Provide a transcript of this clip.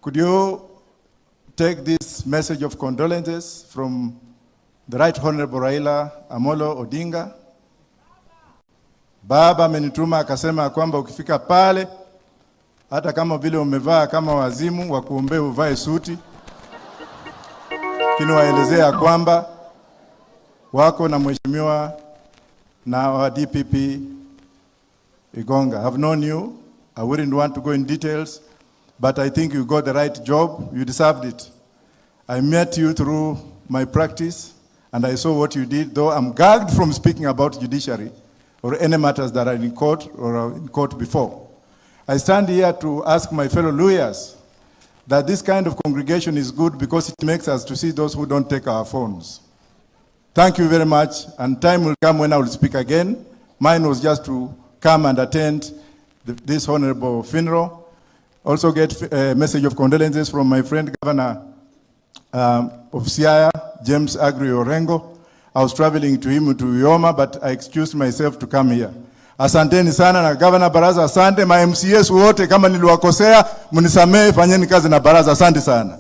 Could you take this message of condolences from the Right Honorable Raila Amolo Odinga? Baba amenituma akasema kwamba ukifika pale, hata kama vile umevaa kama wazimu wa kuombea uvae suti, kinawaelezea kwamba wako na mheshimiwa na wa DPP Igonga. I've known you. I wouldn't want to go in details, but I think you got the right job. You deserved it. I met you through my practice, and I saw what you did, though I'm gagged from speaking about judiciary or any matters that are in court or are in court before. I stand here to ask my fellow lawyers that this kind of congregation is good because it makes us to see those who don't take our phones. Thank you very much, and time will come when I will speak again. Mine was just to come and attend this honorable funeral. Also get a message of condolences from my friend Governor of Siaya, James Agri Orengo. I was traveling to him to Yoma, but I excused myself to come here. Asanteni sana na Governor Baraza, asante. Ma MCS wote kama niliwakosea, munisamee, fanyeni kazi na Baraza. Asante sana.